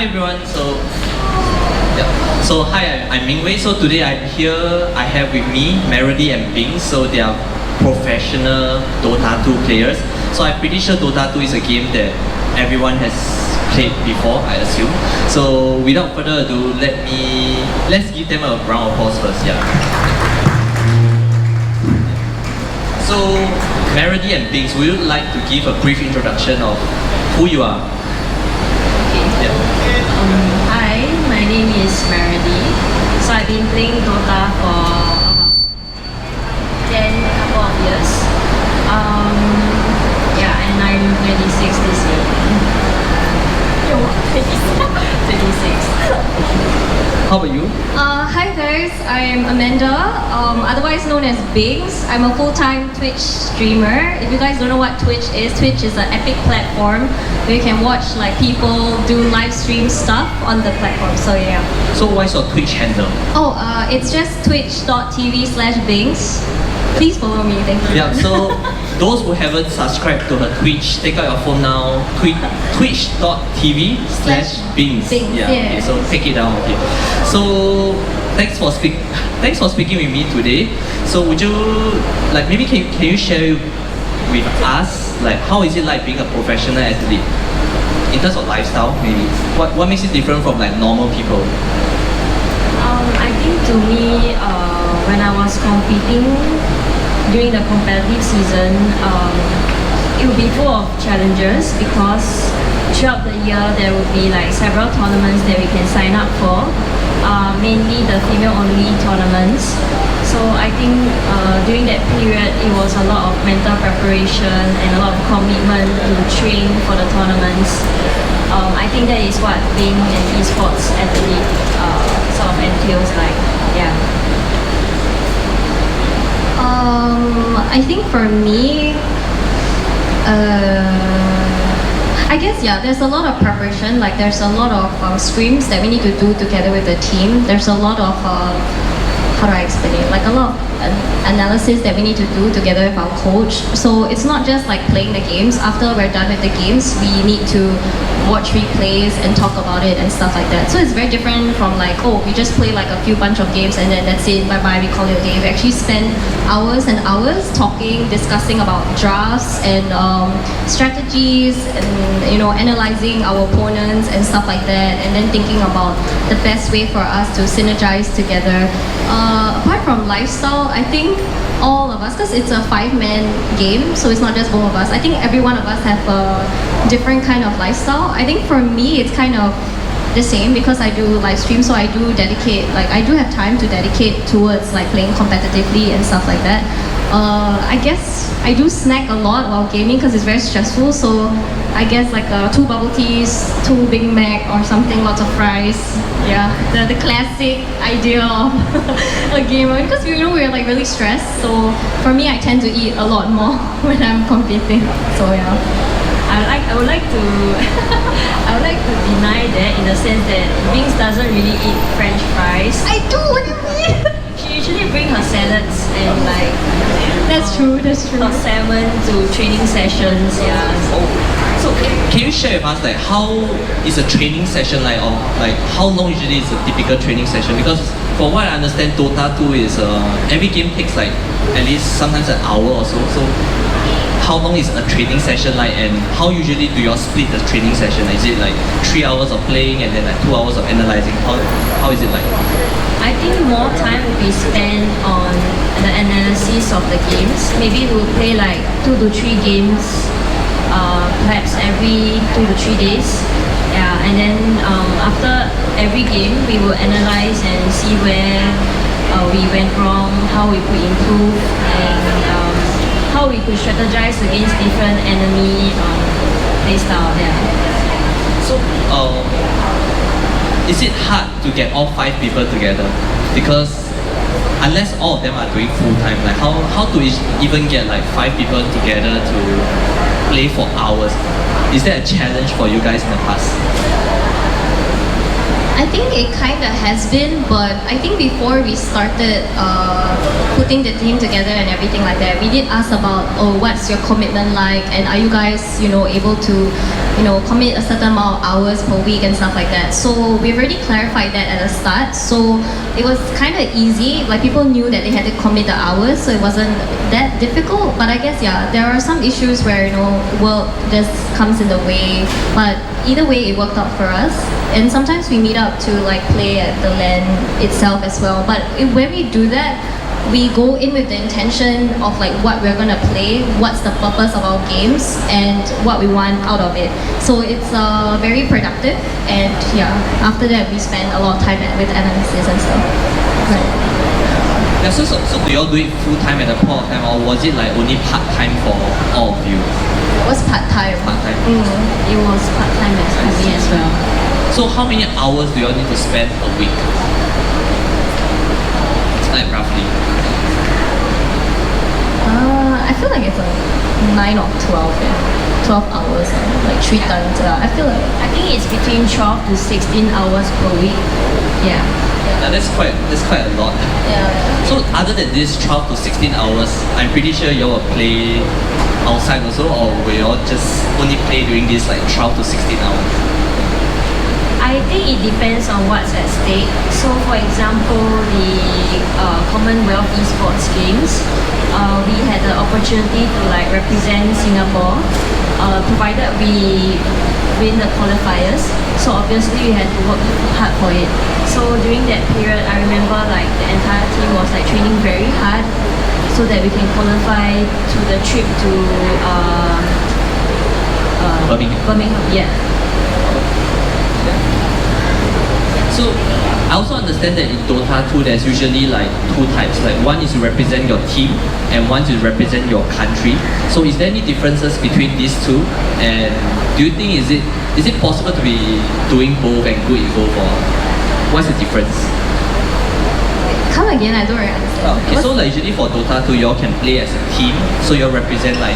Hi everyone. Hi, I'm Ming. So today I'm here. I have with me Merody and Ming. So they are professional Dota 2 players. So I'm pretty sure Dota 2 is a game that everyone has played before, I assume. So without further ado, let's give them a round of applause first. Yeah. So Merody and Ming, would you like to give a brief introduction of who you are? Hi, my name is Merody. So I've been playing Dota for about 10 couple of years. And I'm 26 this year. You're 26. How about you? Hi guys, I'm Amanda, otherwise known as Bings. I'm a full-time Twitch streamer. If you guys don't know what Twitch is an epic platform where you can watch like people do live stream stuff on the platform. So yeah. So what's your Twitch handle? It's just twitch.tv/Bings. Please follow me, thank you. Yeah, so those who haven't subscribed to her Twitch, take out your phone now, twitch.tv/Bings. Yeah. Okay, so take it down, okay. So thanks for speaking with me today. So would you maybe can you share with us how is it like being a professional athlete? In terms of lifestyle, maybe. What makes it different from normal people? I think to me, when I was competing during the competitive season, it would be full of challenges because throughout the year there would be several tournaments that we can sign up for, mainly the female-only tournaments. So I think during that period it was a lot of mental preparation and a lot of commitment to train for the tournaments. I think that is what being an esports athlete sort of entails I think for me, I guess there's a lot of preparation. There's a lot of scrims that we need to do together with the team. There's a lot of how do I explain it? A lot of analysis that we need to do together with our coach. So it's not just playing the games. After we're done with the games, we need to watch replays and talk about it and stuff like that. So it's very different from we just play a few bunch of games and then that's it, bye bye, we call it a day. We actually spend hours and hours talking, discussing about drafts and strategies and analyzing our opponents and stuff like that, and then thinking about the best way for us to synergize together. Apart from lifestyle, I think all of us, because it's a 5-man game, so it's not just both of us. I think every one of us have a different kind of lifestyle. I think for me, it's kind of the same because I do live stream, so I do dedicate, I do have time to dedicate towards playing competitively and stuff like that. I guess I do snack a lot while gaming because it's very stressful, so I guess 2 bubble teas, 2 Big Mac or something, lots of fries. Yeah, the classic idea of a gamer, because we're really stressed. So for me, I tend to eat a lot more when I'm competing. So yeah, I would like to I would like to deny that in the sense that Bings doesn't really eat French fries. I do. What do you mean? She usually bring her salads and That's true. her salmon to training sessions. Yeah. So can you share with us how is a training session or how long usually is a typical training session? Because from what I understand, Dota 2 is every game takes at least sometimes an hour or so. So how long is a training session and how usually do you all split the training session? Is it 3 hours of playing and then 2 hours of analyzing? How is it like? I think more time will be spent on the analysis of the games. Maybe we'll play 2 to 3 games, perhaps every 2 to 3 days. Yeah, and then after every game, we will analyze and see where we went wrong, how we could improve, and how we could strategize against different enemy playstyle. Yeah. So is it hard to get all 5 people together? Because unless all of them are doing full time, how do we even get 5 people together to play for hours? Is that a challenge for you guys in the past? I think it kind of has been, but I think before we started putting the team together and everything like that, we did ask about, what's your commitment like, and are you guys, able to commit a certain amount of hours per week and stuff like that. So we've already clarified that at the start. So it was kind of easy. Like people knew that they had to commit the hours, so it wasn't that difficult. But I guess there are some issues where work just comes in the way. But either way, it worked out for us. And sometimes we meet up to like play at the LAN itself as well. But when we do that, we go in with the intention of like what we're gonna play, what's the purpose of our games, and what we want out of it. So it's very productive, and after that we spend a lot of time with analysis and stuff. Yeah, so do you all do it full time at the point of time, or was it like only part time for all of you? It was part-time. Part-time. It was part-time for me as well. So how many hours do you all need to spend a week? Like roughly. I feel like it's like 9 or 12, 12 hours, like 3 times. I think it's between 12 to 16 hours per week. Yeah. That's quite a lot. Yeah. So other than this 12 to 16 hours, I'm pretty sure you all will play outside also, or will you all just only play during this like 12 to 16 hours? I think it depends on what's at stake. So for example, the Commonwealth Esports Games, we had the opportunity to like represent Singapore, provided we win the qualifiers. So obviously we had to work hard for it. So during that period, I remember like the entire team was like training very hard so that we can qualify to the trip to Birmingham. Yeah. So I also understand that in Dota 2 there's usually like 2 types. Like one is to represent your team and one is to represent your country. So is there any differences between these two? And do you think is it possible to be doing both and good in both, or what's the difference? Come again, I don't really understand. Okay, so like usually for Dota 2 you all can play as a team, so you all represent like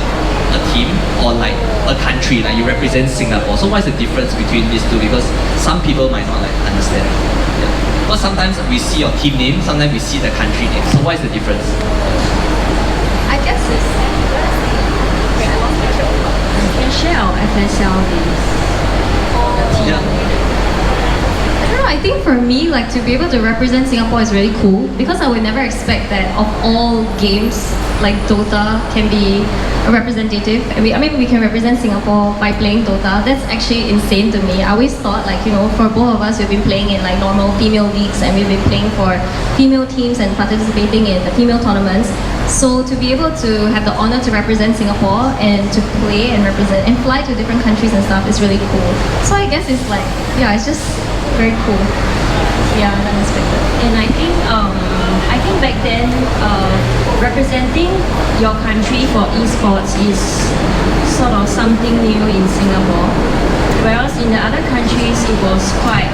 a team or like a country, like you represent Singapore. So what's the difference between these two? Because some people might not like understand. Yeah. Because sometimes we see your team name, sometimes we see the country name. So what is the difference? I guess it's... We can share our FSL games. Yeah. I don't know, I think for me, like to be able to represent Singapore is really cool, because I would never expect that of all games, like Dota can be a representative. And we can represent Singapore by playing Dota. That's actually insane to me. I always thought like, for both of us, we've been playing in like normal female leagues, and we've been playing for female teams and participating in the female tournaments. So to be able to have the honor to represent Singapore and to play and represent and fly to different countries and stuff is really cool. So I guess it's like, it's just very cool. Yeah, unexpected. And I think back then, representing your country for esports is sort of something new in Singapore. Whereas in the other countries, it was quite,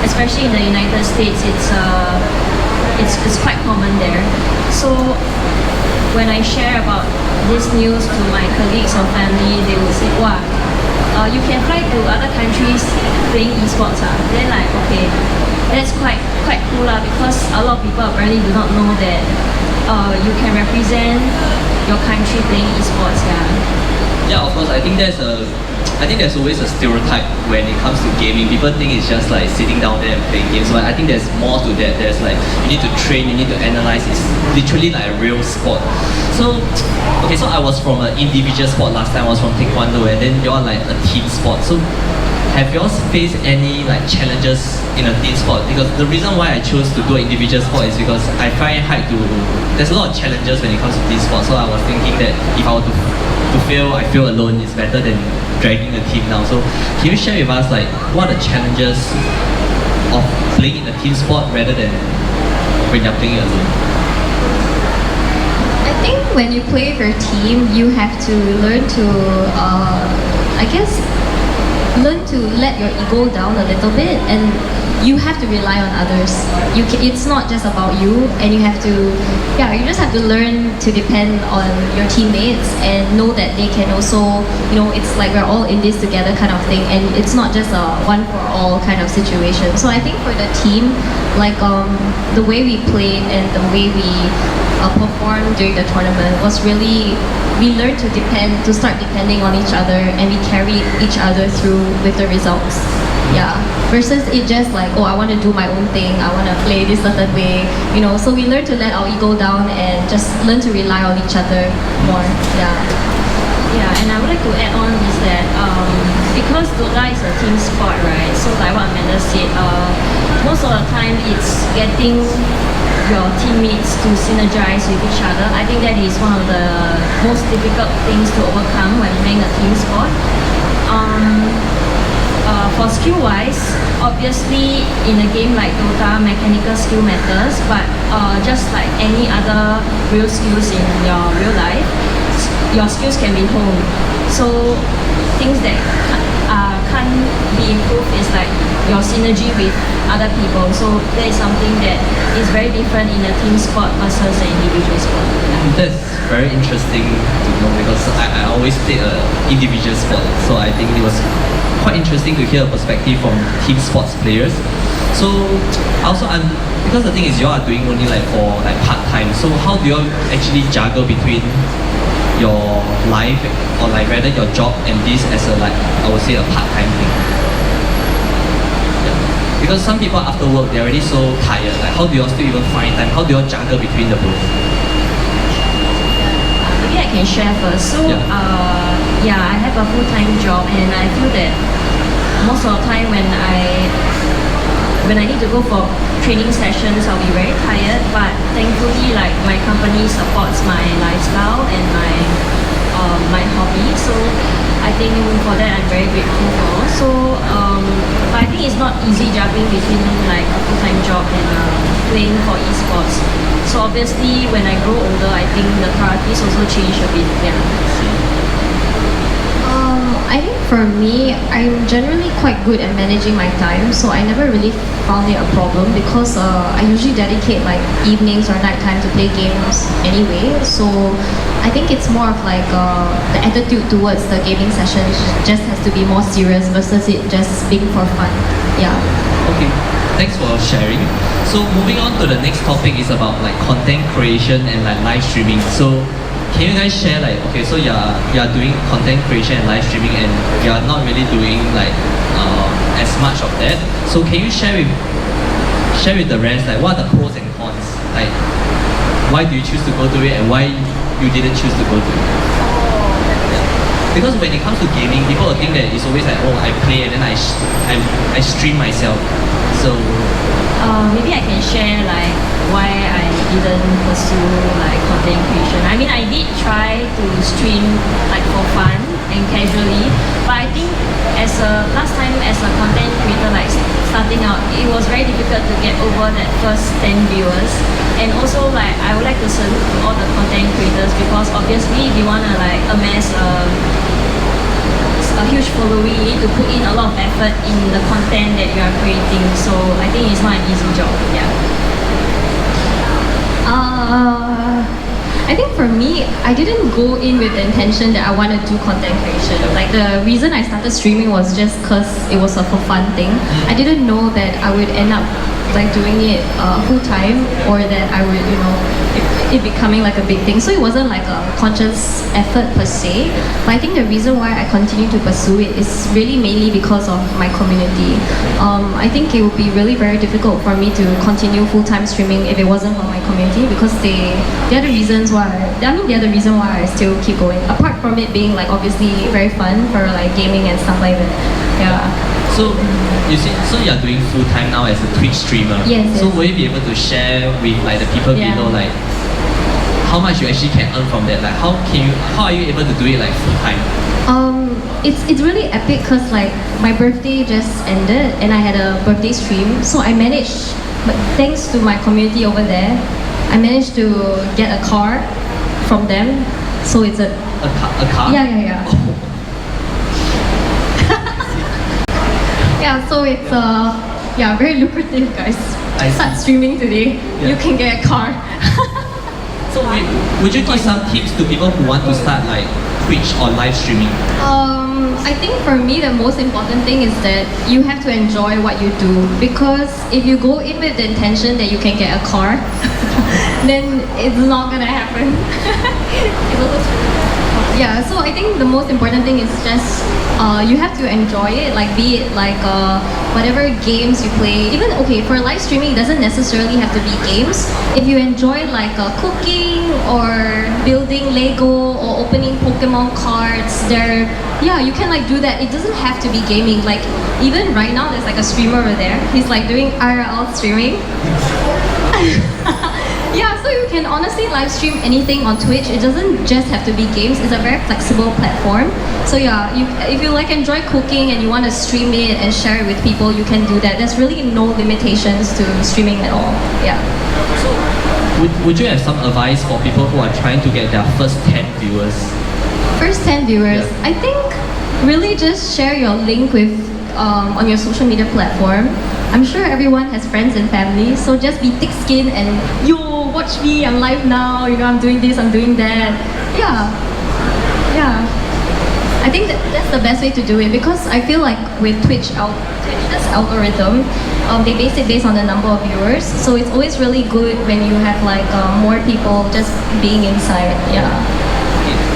especially in the United States, it's quite common there. So when I share about this news to my colleagues or family, they will say, "Wow, you can fly to other countries playing esports." Then like, okay, that's quite cool because a lot of people apparently do not know that you can represent your country playing esports. Yeah, of course. I think there's always a stereotype when it comes to gaming. People think it's just like sitting down there and playing games, but I think there's more to that. There's like, you need to train, you need to analyze. It's literally like a real sport. So I was from an individual sport last time. I was from Taekwondo, and then you're like a team sport. So have you all faced any like challenges in a team sport? Because the reason why I chose to do an individual sport is because I find it hard to. There's a lot of challenges when it comes to team sport. So I was thinking that if I were to fail, I feel alone. It's better than dragging a team down. So can you share with us like what are the challenges of playing in a team sport rather than when you're playing alone? I think when you play with your team, you have to learn to, learn to to let your ego down a little bit, and you have to rely on others. It's not just about you, and you have to, yeah, you just have to learn to depend on your teammates and know that they can also, it's like we're all in this together kind of thing, and it's not just a one for all kind of situation. So I think for the team, like the way we played and the way we performed during the tournament was really, we learned to start depending on each other, and we carried each other through with the results. Yeah, versus it just like, oh, I want to do my own thing, I want to play this certain way, so we learn to let our ego down and just learn to rely on each other more. Yeah, and I would like to add on is that because DOTA is a team sport, right? So like what Amanda said, most of the time it's getting your teammates to synergize with each other. I think that is one of the most difficult things to overcome when playing a team sport. For skill-wise, obviously in a game like Dota, mechanical skill matters, but just like any other real skills in your real life, your skills can be honed. So things that can't be improved is like your synergy with other people. So that is something that is very different in a team sport versus an individual sport. That's very interesting to know, because I always played an individual sport, so I think it was quite interesting to hear a perspective from team sports players. So also, because the thing is, you all are doing only like for like part-time, so how do you all actually juggle between your life, or like rather your job and this as a, like, I would say, a part-time thing? Yeah. Because some people after work, they're already so tired, like how do you all still even find time, how do you all juggle between the both? Maybe I can share first. So I have a full-time job, and I feel that most of the time when I need to go for training sessions, I'll be very tired. But thankfully, like, my company supports my lifestyle and my hobby. So I think for that I'm very grateful for. So but I think it's not easy juggling between like a full-time job and playing for esports. So obviously when I grow older, I think the priorities also change a bit. I think for me, I'm generally quite good at managing my time, so I never really found it a problem, because I usually dedicate like evenings or nighttime to play games anyway. So I think it's more of like the attitude towards the gaming sessions just has to be more serious versus it just being for fun. Yeah. Okay, thanks for sharing. So moving on to the next topic is about like content creation and like live streaming. So can you guys share, like, okay, so you're doing content creation and live streaming, and you're not really doing like as much of that. So can you share with the rest, like, what are the pros and cons? Like, why do you choose to go to it, and why you didn't choose to go to it? Because when it comes to gaming, people will think that it's always like, oh, I play and then I stream myself. So maybe I can share like why I didn't pursue like content creation. I mean, I did try to stream like for fun and casually, but I think last time as a content creator, like starting out, it was very difficult to get over that first 10 viewers. And also, like, I would like to salute to all the content creators, because obviously if you wanna like amass a huge following, you need to put in a lot of effort in the content that you are creating. So I think it's not an easy job. I think for me, I didn't go in with the intention that I want to do content creation. Like, the reason I started streaming was just because it was a for fun thing. I didn't know that I would end up like doing it full time, or that I would, it becoming like a big thing. So it wasn't like a conscious effort per se. But I think the reason why I continue to pursue it is really mainly because of my community. I think it would be really very difficult for me to continue full-time streaming if it wasn't for my community, because they're the reason why I still keep going. Apart from it being like obviously very fun for like gaming and stuff like that. Yeah. So you see, so you're doing full time now as a Twitch streamer. Yes. So will you be able to share with like the people below, like how much you actually can earn from that? Like how are you able to do it like full time? It's really epic because like my birthday just ended and I had a birthday stream, so I managed, but thanks to my community over there, I managed to get a car from them. So it's a car? Yeah. Oh. Yeah, so it's very lucrative, guys. I see. Start streaming today. Yeah. You can get a car. So would you give some tips to people who want to start like Twitch or live streaming? I think for me the most important thing is that you have to enjoy what you do, because if you go in with the intention that you can get a car, then it's not gonna happen. Yeah, so I think the most important thing is just you have to enjoy it, like be it like whatever games you play. Even okay, for live streaming, it doesn't necessarily have to be games. If you enjoy like cooking or building Lego or opening Pokemon cards, you can like do that. It doesn't have to be gaming. Like even right now, there's like a streamer over there. He's like doing IRL streaming. Yeah, so you can honestly live stream anything on Twitch. It doesn't just have to be games. It's a very flexible platform. So yeah, if you like enjoy cooking and you want to stream it and share it with people, you can do that. There's really no limitations to streaming at all. Yeah. So would you have some advice for people who are trying to get their first 10 viewers? First 10 viewers, Yeah. I think really just share your link with on your social media platform. I'm sure everyone has friends and family, so just be thick-skinned and yo, watch me, I'm live now, I'm doing this, I'm doing that. Yeah. I think that's the best way to do it, because I feel like with Twitch's algorithm, they base it based on the number of viewers, so it's always really good when you have like more people just being inside. Yeah.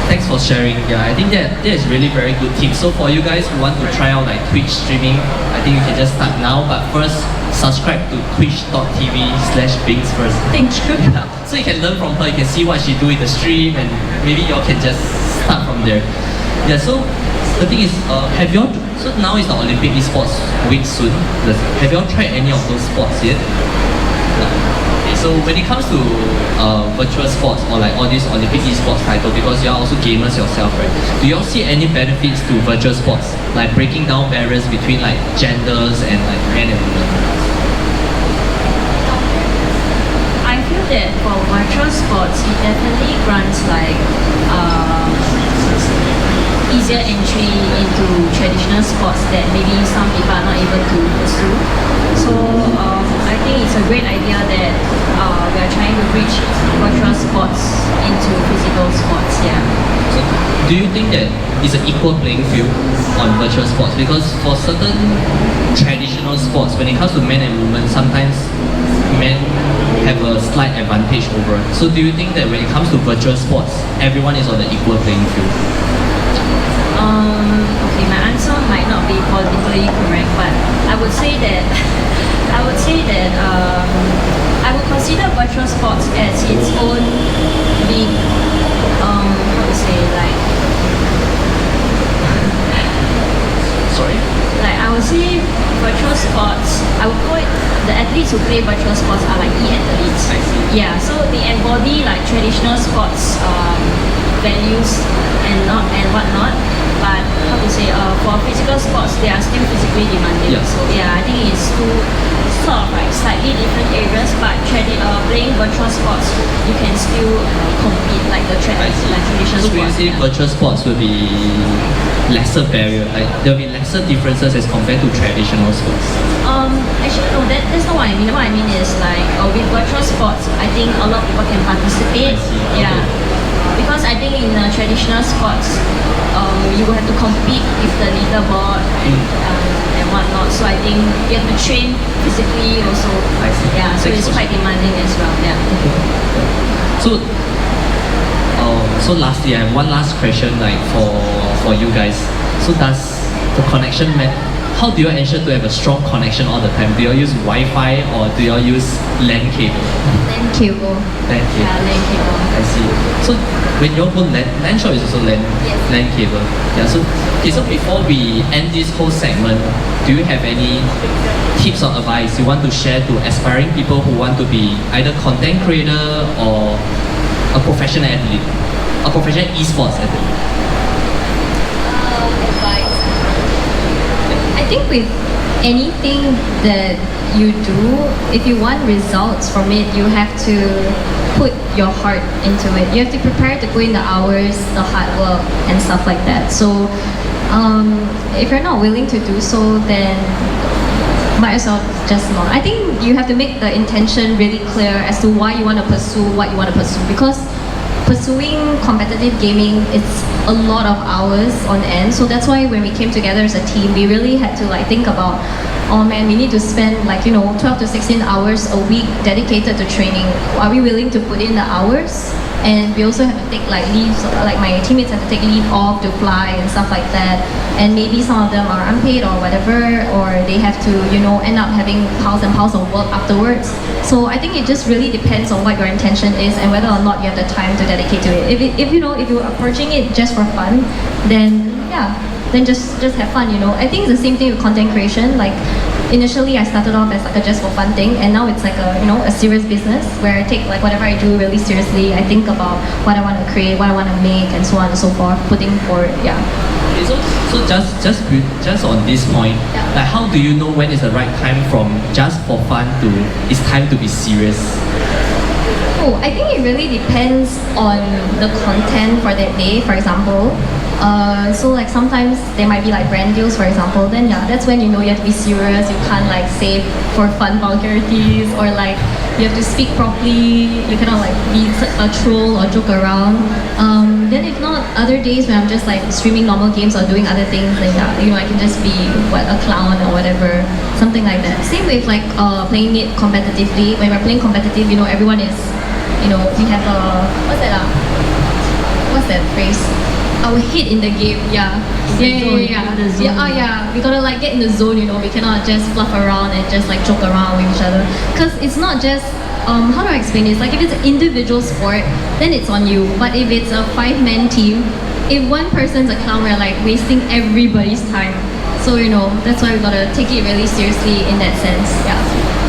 Thanks for sharing. Yeah, I think that is really very good tips. So for you guys who want to try out like Twitch streaming, I think you can just start now. But first, subscribe to twitch.tv/Bings first. Thank you. Yeah. So you can learn from her. You can see what she do in the stream, and maybe y'all can just start from there. Yeah. So the thing is, have y'all? So now is the Olympic Esports week soon. Have y'all tried any of those sports yet? No. So when it comes to virtual sports or like all these Olympic esports title, because you're also gamers yourself, right? Do you all see any benefits to virtual sports, like breaking down barriers between like genders and like men and women? I feel that for virtual sports, it definitely grants like easier entry into traditional sports that maybe some people are not able to pursue. So I think it's a great idea that we are trying to bridge virtual sports into physical sports. Yeah. So do you think that it's an equal playing field on virtual sports? Because for certain traditional sports, when it comes to men and women, sometimes men have a slight advantage over. So do you think that when it comes to virtual sports, everyone is on the equal playing field? Okay, my answer might not be politically correct, but I would say that I would consider virtual sports as its own big how to say like Sorry? like I would say virtual sports, I would call it the athletes who play virtual sports are like e-athletes. I see. Yeah, so they embody like traditional sports values and whatnot. But how to say, for physical sports, they are still physically demanding. Yeah. So yeah, I think it's two sort of like slightly different areas. But playing virtual sports, you can still compete like the traditional So sports. when you say yeah. virtual sports will be lesser barrier, like there'll be lesser differences as compared to traditional sports. Actually no, that's not what I mean. What I mean is like with virtual sports, I think a lot of people can participate. I see. Yeah. Okay. Because I think in traditional sports, you will have to compete with the leaderboard and whatnot. So I think you have to train physically also. I see. Yeah, so Thanks it's for quite demanding as well. Yeah. So lastly, I have one last question like for you guys. So does the connection how do you ensure to have a strong connection all the time? Do you use Wi-Fi or do you use LAN cable? LAN cable. LAN cable. Yeah, LAN cable. I see. So when you go LAN shop is also LAN cable. Yeah. So before we end this whole segment, do you have any tips or advice you want to share to aspiring people who want to be either content creator or a professional athlete, a professional esports athlete? Advice. I think with anything that you do, if you want results from it, you have to put your heart into it. You have to prepare to put in the hours, the hard work, and stuff like that. So If you're not willing to do so, then might as well just not. I think you have to make the intention really clear as to why you want to pursue what you want to pursue, because pursuing competitive gaming, it's a lot of hours on end. So that's why when we came together as a team, we really had to like think about, oh man, we need to spend 12 to 16 hours a week dedicated to training. Are we willing to put in the hours? And we also have to take like leaves, like my teammates have to take leave off to fly and stuff like that. And maybe some of them are unpaid or whatever, or they have to, end up having piles and piles of work afterwards. So I think it just really depends on what your intention is and whether or not you have the time to dedicate to it. If you're approaching it just for fun, then yeah, then just have fun. I think it's the same thing with content creation. Like initially I started off as like a just for fun thing, and now it's like a serious business where I take like whatever I do really seriously. I think about what I want to create, what I want to make, and so on and so forth, putting forward. Yeah. Okay, so just on this point, Yeah. like how do you know when is the right time from just for fun to it's time to be serious? Oh, I think it really depends on the content for that day. For example, so like sometimes there might be like brand deals, for example. Then yeah, that's when you have to be serious. You can't like say for fun vulgarities, or like you have to speak properly. You cannot like be a troll or joke around. Then if not, other days when I'm just like streaming normal games or doing other things, then yeah, I can just be a clown or whatever, something like that. Same with like playing it competitively. When we're playing competitive, everyone is, we have what's that phrase? Our head in the game, yeah. Yeah. We gotta like get in the zone, we cannot just fluff around and just like joke around with each other. Because it's not just, how do I explain this? Like if it's an individual sport, then it's on you. But if it's a 5-man team, if one person's a clown, we're like wasting everybody's time. So, that's why we gotta take it really seriously in that sense, yeah.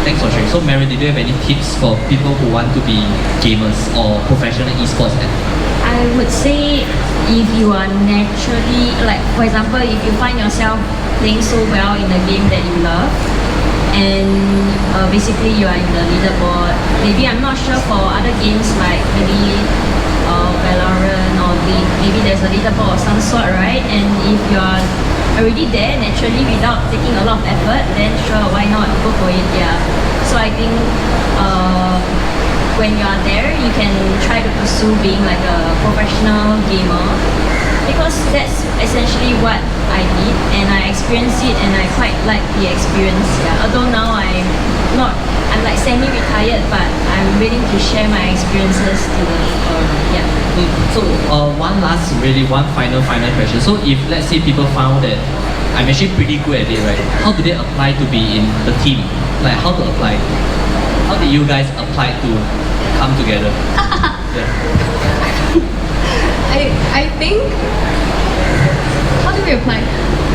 Thanks for sharing. So Merody, do you have any tips for people who want to be gamers or professional esports athletes? I would say if you are naturally, like for example, if you find yourself playing so well in a game that you love, and basically you are in the leaderboard, maybe I'm not sure for other games like maybe Valorant or League, maybe there's a leaderboard of some sort, right? And if you're already there naturally without taking a lot of effort, then sure, why not go for it, yeah. So I think when you are there, you can try to pursue being like a professional gamer, because that's essentially what I did, and I experienced it, and I quite like the experience. Yeah. Although now I'm like semi-retired, but I'm willing to share my experiences to the yeah. So one final question. So if let's say people found that I'm actually pretty good at it, right? How do they apply to be in the team? Like how to apply? How did you guys apply to come together? Yeah. I think, how do we apply?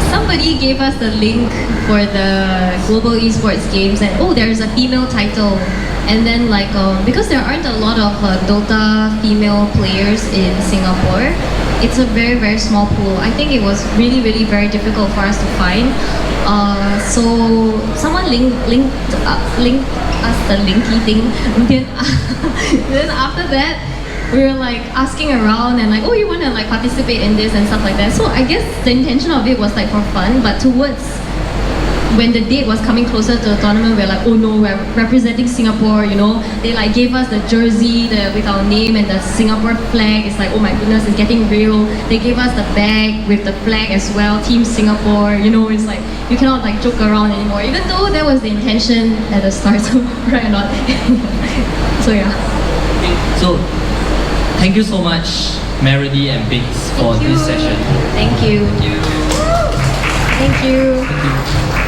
Somebody gave us the link for the global esports games, and there's a female title, and then like because there aren't a lot of DOTA female players in Singapore, it's a very very small pool. I think it was really very difficult for us to find. So someone linked us the linky thing. Then after that, we were like asking around and like, you want to like participate in this and stuff like that. So I guess the intention of it was like for fun, but towards when the date was coming closer to the tournament, we're like, oh no, we're representing Singapore, They like gave us the jersey with our name and the Singapore flag. It's like, oh my goodness, it's getting real. They gave us the bag with the flag as well, Team Singapore, it's like, you cannot like joke around anymore, even though that was the intention at the start, so right or not. So yeah. Okay, so thank you so much, Merody and Biggs, for this session. Thank you. Thank you. Thank you. Thank you.